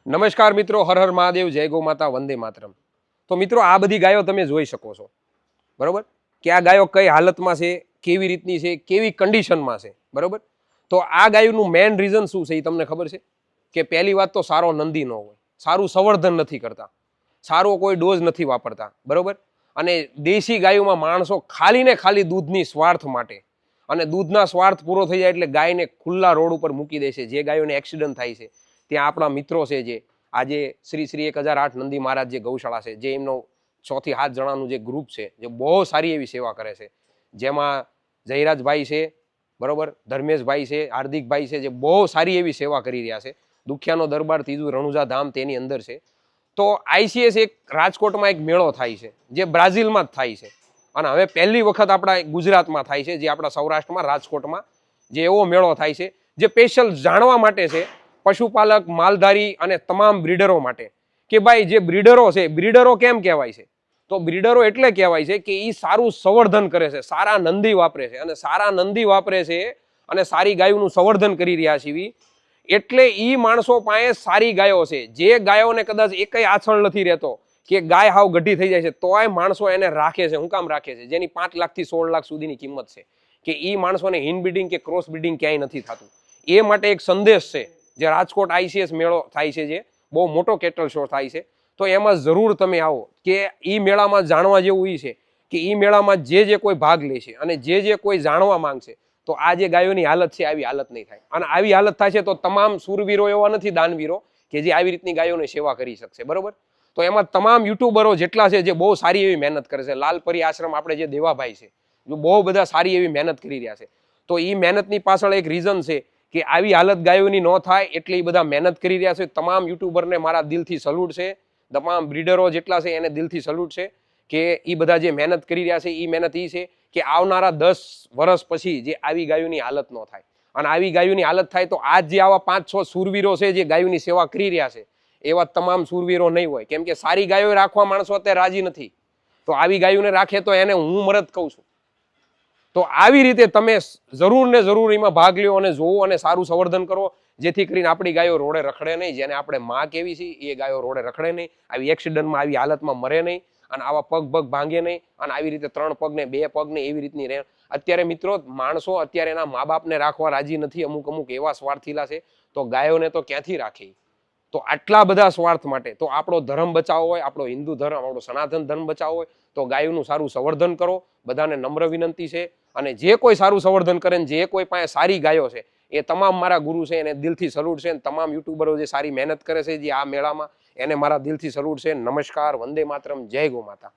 નમસ્કાર મિત્રો, હર હર મહાદેવ, જય ગૌ માતા, વંદે માતરમ. તો મિત્રો, આ બધી ગાયો તમે જોઈ શકો છો, બરોબર? કે આ ગાયો કઈ હાલતમાં છે, કેવી રીતની છે, કેવી કન્ડિશનમાં છે, બરોબર? તો આ ગાયોનું મેઇન રીઝન શું છે એ તમને ખબર છે? કે પહેલી વાત તો સારો નંદી ન હોય, સારું સંવર્ધન નથી કરતા, સારો કોઈ ડોઝ નથી વાપરતા, બરોબર? અને દેશી ગાયોમાં માણસો ખાલી ને ખાલી દૂધની સ્વાર્થ માટે અને દૂધના સ્વાર્થ પૂરો થઈ જાય એટલે ગાયને ખુલ્લા રોડ ઉપર મૂકી દે છે. જે ગાયોને એક્સિડન્ટ થાય છે ત્યાં આપણા મિત્રો છે, જે આજે શ્રી શ્રી 1008 નંદી મહારાજ જે ગૌશાળા છે, જે એમનો 6 થી 7 જણાનું જે ગ્રુપ છે, જે બહુ સારી એવી સેવા કરે છે, જેમાં જયરાજભાઈ છે, બરોબર, ધર્મેશભાઈ છે, હાર્દિકભાઈ છે, જે બહુ સારી એવી સેવા કરી રહ્યા છે. દુખિયાનો દરબાર ત્રીજું રણુજા ધામ તેની અંદર છે. તો આઈસીએસ એક રાજકોટમાં એક મેળો થાય છે, જે બ્રાઝિલમાં જ થાય છે, અને હવે પહેલી વખત આપણા ગુજરાતમાં થાય છે, જે આપણા સૌરાષ્ટ્રમાં રાજકોટમાં જે એવો મેળો થાય છે, જે સ્પેશિયલ જાણવા માટે છે પશુપાલક, માલધારી અને તમામ બ્રીડરો માટે, કે ભાઈ જે બ્રીડરો છે, બ્રીડરો કેમ કહેવાય છે? તો બ્રીડરો એટલે કહેવાય છે કે એ સારું સંવર્ધન કરે છે, સારા નંદી વાપરે છે, અને સારા નંદી વાપરે છે અને સારી ગાયોનું સંવર્ધન કરી રહ્યા છે, એટલે ઈ માણસો પાસે સારી ગાયો છે. જે ગાયોને કદાચ એકય આછળ નથી રહેતો, કે ગાય હાવ ગઢી થઈ જાય છે, તોય માણસો એને રાખે છે. હું કામ રાખે છે? જેની 5 લાખ થી 16 લાખ સુધીની કિંમત છે, કે ઈ માણસોને ઇનબ્રીડિંગ કે ક્રોસ બ્રીડિંગ ક્યાંય નથી થતું. એ માટે એક સંદેશ છે, જે રાજકોટ આઈસીએસ મેળો થાય છે, જે બહુ મોટો કેટલ શો થાય છે, તો એમાં જરૂર તમે આવો. કે ઈ મેળામાં જાણવા જેવું ઈ છે કે ઈ મેળામાં જે કોઈ ભાગ લે છે અને જે કોઈ જાણવા માંગશે, તો આ જે ગાયોની હાલત છે આવી હાલત નહીં થાય. અને આવી હાલત થાય છે તો તમામ સુરવીરો એવા નથી, દાનવીરો, કે જે આવી રીતની ગાયોની સેવા કરી શકશે, બરોબર? તો એમાં તમામ યુટ્યુબરો જેટલા છે, જે બહુ સારી એવી મહેનત કરે છે. લાલપરી આશ્રમ આપણે જે દેવાભાઈ છે, જો બહુ બધા સારી એવી મહેનત કરી રહ્યા છે. તો ઈ મહેનતની પાછળ એક રીઝન છે કે આવી હાલત ગાયોની ન થાય એટલે એ બધા મહેનત કરી રહ્યા છે. તમામ યુટ્યુબરને મારા દિલથી સલ્યુટ છે, તમામ બ્રીડરો જેટલા છે એને દિલથી સલ્યુટ છે, કે એ બધા જે મહેનત કરી રહ્યા છે, એ મહેનત એ છે કે આવનારા 10 વર્ષ પછી જે આવી ગાયોની હાલત ન થાય. અને આવી ગાયોની હાલત થાય તો આજ જે આવા 5-6 સુરવીરો છે, જે ગાયોની સેવા કરી રહ્યા છે, એવા તમામ સુરવીરો નહીં હોય. કેમ કે સારી ગાયો રાખવા માણસો અત્યારે રાજી નથી, તો આવી ગાયોને રાખે તો એને હું મરદ કહું છું. તો આવી રીતે તમે જરૂર ને જરૂર એમાં ભાગ લ્યો અને જોવો અને સારું સંવર્ધન કરો, જેથી કરીને આપણી ગાયો રોડે રખડે નહીં. જેને આપણે માં કેવી છે એ ગાયો રોડે રખડે નહીં, આવી એક્સિડન્ટમાં આવી હાલતમાં મરે નહીં, અને આવા પગ ભાંગે નહીં, અને આવી રીતે 3 પગ ને 2 પગ ને એવી રીતની રહે. અત્યારે મિત્રો, માણસો અત્યારે એના મા બાપને રાખવા રાજી નથી. અમુક એવા સ્વાર્થીલા છે, તો ગાયોને તો ક્યાંથી રાખે? તો આટલા બધા સ્વાર્થ માટે તો આપણો ધર્મ બચાવવો હોય, આપણો હિન્દુ ધર્મ, આપણો સનાતન ધર્મ બચાવવો હોય, તો ગાયોનું સારું સંવર્ધન કરો. બધાને નમ્ર વિનંતી છે. અને જે કોઈ સારું સંવર્ધન કરે ને જે કોઈ પાસે સારી ગાયો છે, એ તમામ મારા ગુરુ છે, એને દિલથી સલ્યુટ છે. તમામ યુટ્યુબરો જે સારી મહેનત કરે છે જે આ મેળામાં, એને મારા દિલથી સલ્યુટ છે. નમસ્કાર, વંદે માતરમ, જય ગૌ માતા.